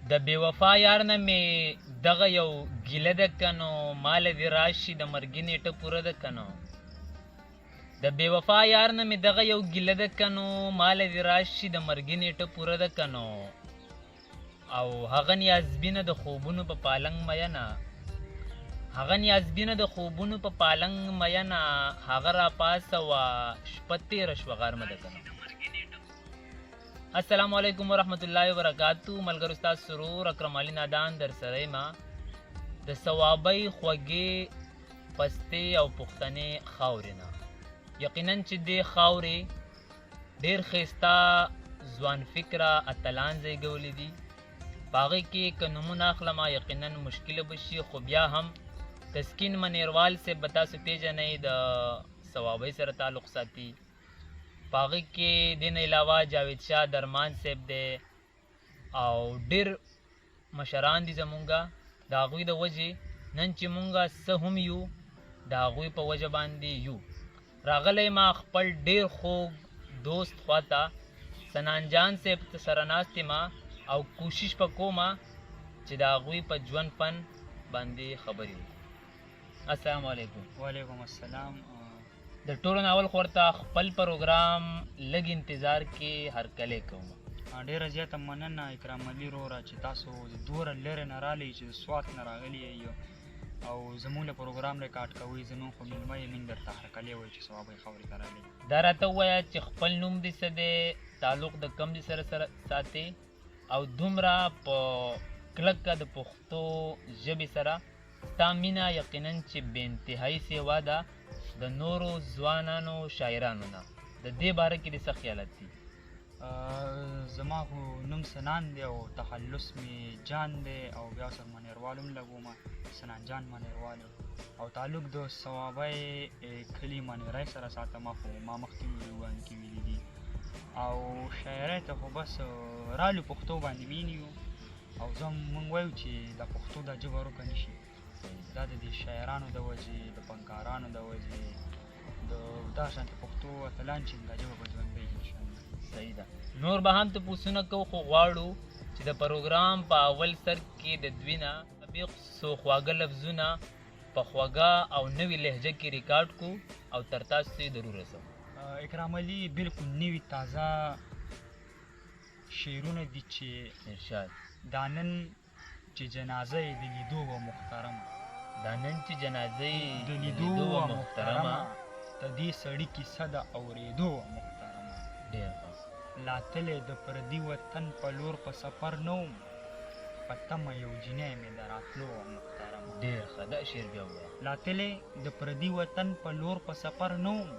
د بې وفا یار نه مې دغه یو ګیله ده که نو ماله دې راشي د مرګي نیټه پوره ده که نو د بې وفا یار نه مې دغه یو ګیله ده که نو ماله دې راشي د مرګي نیټه پوره ده که نو او هغه نیازبینه د خوبونو په پالنګ مینه هغه نیازبینه د خوبونو په پالنګ مینه هغه راپاسه وه شپه تېره شوه غرمه ده که نو السلام علیکم ورحمت الله وبرکاتو ملګرو ستاسو سرور اکرم علي نادان در سره یم د صوابۍ خوږې پستې او پښتنې خاورې نه یقینا چې دې خاورې ډېر ښایسته ځوان فکره اتلان زیږولي دي په هغې کې که نومونه اخلمه یقینا مشکله به شي خو بیا هم تسکین منیروال صاحب به تاسو پیژنئ د صوابۍ سره تعلق ساتي په هغې کې دې نه علاوه جاوید شاه درمان صاحب دی او ډېر مشران دي زمونږه د هغوی د وجې نن چې مونږه څه هم یو د هغوی په وجه باندې یو راغلی ما خپل ډېر خوږ دوست خواته سنان جان صاحب سره ناست یم او کوشش به کومه چې د هغوی په ژوند فن باندې خبرې وکړو السلام علیکم وعلیکم السلام د ټولو ناول خورته خپل پروګرام لږ انتظار کې هرکلی کوم ډېره زیاته مننه اکرام علي وروره چې تاسو دومره لرې نه رالی چې سوات نه راغلي یئ او زموږ له پروګرام ریکارډ کوئ زموږ خو میلمه یې موږ درته هرکلی وایو چې صوابۍ خاورې ته راغلي دا راته ووایه چې خپل نوم دې څه دی تعلق د کم دې سره ساتې او دومره په کلکه د پښتو ژبې سره ستا مینه یقینا چې بې انتهایي سیوا ده د نورو ځوانانو شاعرانو نه د دې باره کې دې څه خیالات دي زما خو نوم سنان دی او تخلص مې جان دی او بیا سره منیروال هم لګومه سنان جان منیروال او تعلق د صوابۍ کلي منیری سره ساتم خو ما مخکې ویډیوګانو کې ویلي دي او شاعرۍ ته خو بس رالو پښتو باندې وینیو او زه مونږ وایو چې د پښتو دا ژبه ورکه نه شي دا د دې شاعرانو د وجې د فنکارانو د وجې د دا شانته پښتو اتلان چې دا ژبه به ژوندۍ انشاءالله صحیح ده نور به هم تپوسونه کوو خو غواړو چې د پروګرام په اول سر کې د دوی نه څو خواږه لفظونه په خوږه او نوې لهجه کې ریکارډ کړو او تر تاسو یې ضرور رسوو اکرام علي بالکل نوي تازه شعرونه دي چې ارشاد دا نن چې جنازه یې د لیدو وه محترمه دا نن چې جنازه یې د لیدو وه محترمه د دې سړي کیسه د اورېدو وه محترمه ډېر لا تلې د پردي وطن په لور په سفر نه وم په تمه یو جینۍ مې د راتلو وه محترمه ډېر ښه دا شعر بیا ووایه لا تلې د پردي وطن په لور په سفر نه وم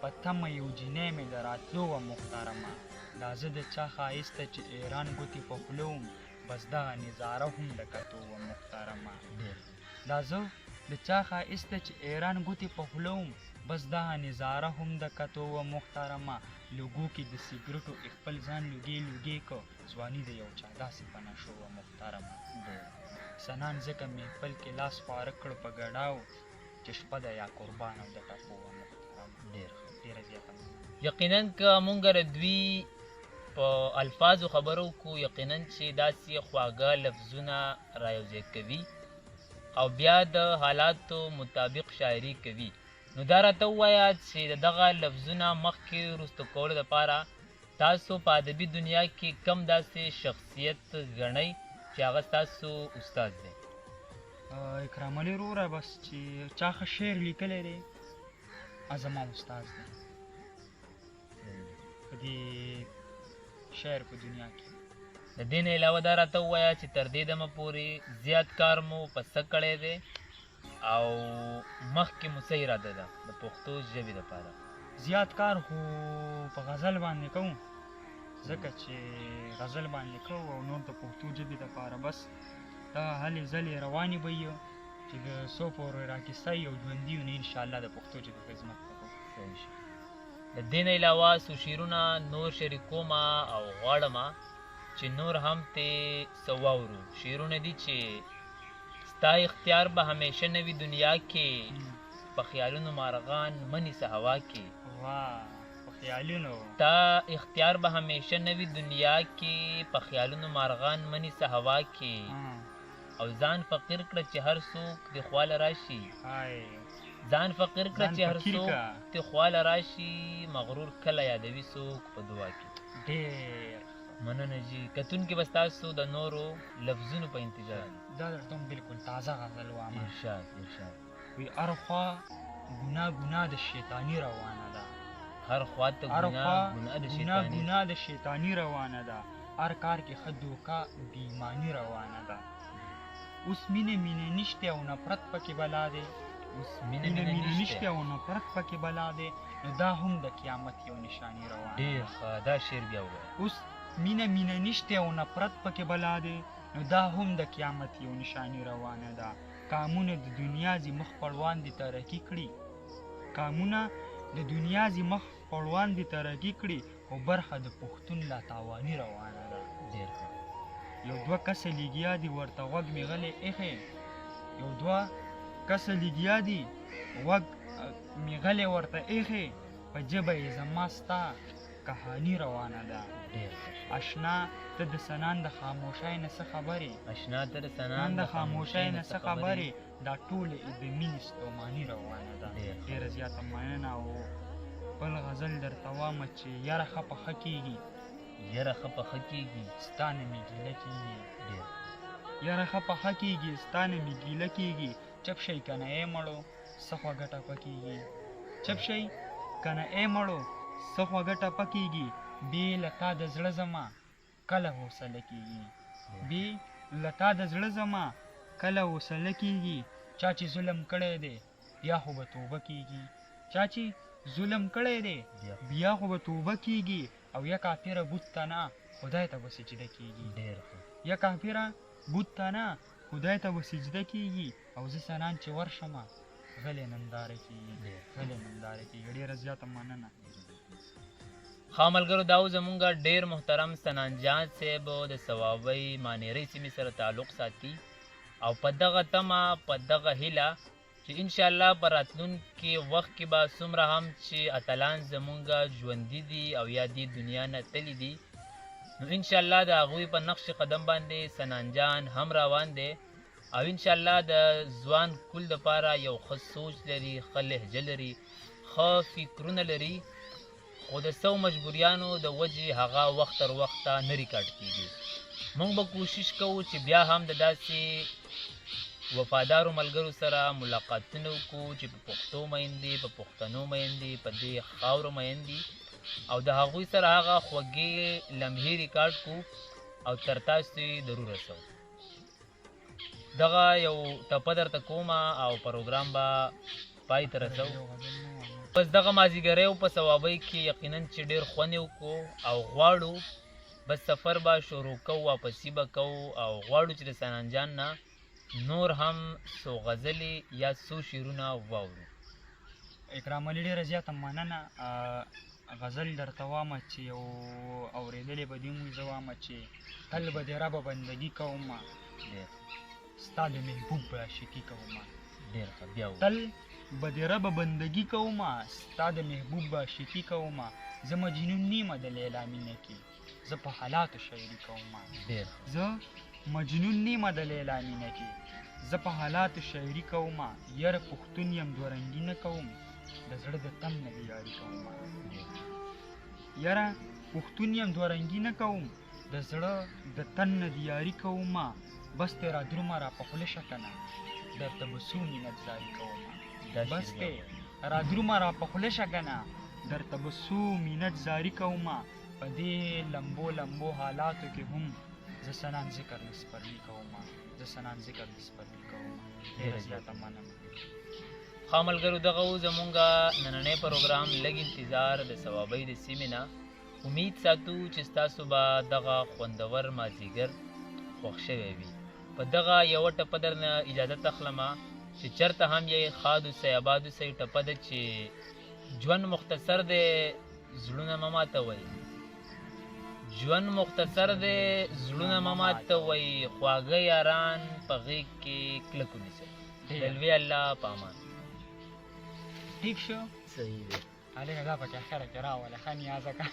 په تمه یو جینۍ مې د راتلو وه محترمه دا زه د چا ښایسته چې ایران ګوتې په خوله وم بس دغه نظاره هم د کتو وه محترمه دا زه د چا ښایسته چې ایران ګوتې په خوله وم بس دغه نظاره هم د کتو وه محترمه لوګو کې د سګرټو خپل ځان لوګې که ځواني د یو چا داسې په نشو وه محترمه سنان ځکه محفل کې لاس خواره کړ په ګډاو چې شپه د یا قربان او د ټپو وه محترمه ډېره زیاته یقینا که مونږ د دوی په الفاظو خبرو کو یقینا چې داسې خواږه لفظونه رایوځای کوي او بیا د حالاتو مطابق شاعري کوي نو دا راته ووایه چې د دغه لفظونه مخکې وروسته کولو دپاره تاسو په ادبي دنیا کې کم داسې شخصیت ګڼئ چې هغه ستاسو استاد دی اکرام علي وروره بس چې چا ښه شعر لیکلی دی زما استاد دی په دې شعر په دنیا کې د دې نه علاوه دا راته ووایه چې تر دې دمه پورې زیات کار مو په څه کړی دی او مخکې مو څه اراده ده د پښتو ژبې دپاره زیات کار خو په غزل باندې کوم ځکه چې غزل باندې کوو او نور د پښتو ژبې دپاره بس دغه هلې ځلې روانې به یو چې د څو پورې راکیسته یو ژوندي یو نو انشاءالله د پښتو ژبې خدمت به کوو د دې نه علاوه څو شعرونه نور شریکومه او غواړمه چې نور هم ترې څه واورو شعرونه دي چې ستا اختیار به همیشه نه وي دنیا کې په خیالونو مارغان منیسه هوا کې واه په خیالونو تا اختیار به همیشه نوی دنیا کې په خیالونو مارغان منی سه هوا کې او ځان فقیر کړه چې هر څوک د خواله راشي هاي ځان فقیر کړه ځان چې هر فقیر څوک کا. د خواله راشي مغرور کله یادوي څوک په دعا کې ډېر مننه جی کتونکي به ستاسو د نورو لفظونو په انتظار دي. دا درته هم بالکل تازه غزل وامه ارشاد ارشاد وی ارخوا ګناه د شیطانی روانه ده هر خوا ته ارخوا ګناه د شیطاني ګناه د شیطانی روانه ده هر کار کې ښه دوکه بیمانی روانه ده اوس مینه نشته او نفرت پکې بلا دی اوس مینه مینه نشته او نفرت پکې بلا دی نو دا هم د قیامت یو نشانی روانه ډېر ده ښه دا شعر بیا ووایه اوس مینه نشته او نفرت پکې بلا دی نو دا هم د قیامت یو نشانی روانه ده کامونه د دنیا زی مخ پړوان دي ترقی کړي کامونه د دنیا زی مخ پړوان دي ترقی کړي او برخه د پښتون لا تاوانی روانه ده ډېر ښه یو دوه کسه لیګیا دي ورته غوږ مې غلی ایښی یو دوه کسه لیګیا دي غوږ مې غلی ورته ایښی په ژبه یې زما ستا کهاني روانه ده ډېر ښه اشنا ته د سنان د خاموشۍ نه څه خبرې اشنا تر نن سنان د خاموشۍ نه څه خبرې دا ټولې د مینې ستوماني روانه ده ډېر. ډېره زیاته مننه او بل غزل درته وامه چې یاره ښه پخه کېږي یره ښه پخه کېږي ستا نه مې ګیله کېږي ډېر یاره ښه پخه کېږي ستا نه مې ګیله کېږي چپ شئ که نه ای مړو څه خوږه ټپه کېږي چپ شئ که نه ای مړو څه خوږه ټپه کېږي بې له تا د زړه زما کله حوصله کېږي بې له تا د زړه زما کله حوصله کېږي چا چې ظلم کړی دی بیا خو به توبه کېږي چا چې ظلم کړی دی بیا بیا خو به توبه کېږي او یا کافره بوت ته نه خدای ته به سجده کېږي ډېر ښه یا کافره بوت ته نه خدای ته به سجده کېږي او زه سنان چې ورشمه غلی ننداره کېږي ډېر. غلی ننداره کېږي ډېره زیاته مننه ښه ملګرو دا و زمونږ ډېر محترم سنان جان صاحب د صوابۍ مانیرۍ سیمې سره تعلق ساتي او په دغه تمه په دغه هیله چې انشاءالله په راتلونکي وخت کې به څومره هم چې اتلان زمونږ ژوندي دي او یا دې دنیا نه تللي دي نو انشاءالله د هغوی په نقش قدم باندې سنان جان هم روان دی او انشاءالله د ځوان کل دپاره یو ښه سوچ لري ښه لهجه لري ښه فکرونه لري خو د څو مجبوریانو د وجې هغه وخت تر وخته نه ریکارډ کېږي موږ به کوشش کوو چې بیا هم د داسې وفادارو ملګرو سره ملاقاتونه وکړو چې په پښتو مین دي په پښتنو مین دي په دې خاورو مین دي او د هغوی سره هغه خوږې لمحې ریکارډ کړو او تر تاسو یې درو رسو دغه یو ټپه درته کومه او پروګرام به پای ته رسو بس دغه مازدیګری په ثوابۍ کې یقینا چې ډېر خوند یې وکړو او غواړو بس سفر به شروع کوو واپسي به کوو او غواړو چې د سنان جان نه نور هم څو غزلې یا څو شعرونه واورو اکرام علي ډېره زیاته مننه غزل درته وامه چې یو اورېدلې به دې مونږ زه وامه چې تل به دې ربه بندګي کومه ستا د محبوب به عاشقي کومه ډېر ښه بیا تل به دې ربه بندګي کومه ستا د محبوب به عاشقي کومه زه مجنون نیمه د لیلا مینه کې زه په حالاتو شاعري کومه ډېر زه مجنون نیمه د لیلا مینه کې زه په حالاتو شاعري کومه یاره پښتون یم دوه رنګي نه کوم د زړه د تم نه دې یاري کومه یاره پښتون یم دوه رنګي نه کوم د زړه د تن نه دې یاري کومه بس دې را درومه را په خوله شه که نه درته به څو مینت زاري کومه بس دې را درومه را په خوله شه که نه درته به څو مینت زاري کومه په دې لمبو لمبو حالاتو کې هم زه سنان ذکر د سپرلي کومه زه سنان ذکر د سپرلي کومه ډېره زیاته مننه ښه ملګرو دغه و زمونږ نننی پروګرام لږ انتظار د ثوابۍ د سیمې نه امید ساتو چې ستاسو به دغه خوندور مازدیګر خوښ شوی وي په دغه یوه ټپه درنه اجازت اخلمه چې چېرته هم یې ښاد اوسئ اباد اوسئ ټپه ده چې ژوند مختصر دی زړونه مه ماتوئ ژوند مختصر دی زړونه مه ماتوئ خواږه یاران په غېږ کې کلک ونیسئ د لوی الله په امان ټیک شو صحیح دی هلکه دا پکې اخره کې راوله ښه نیازه که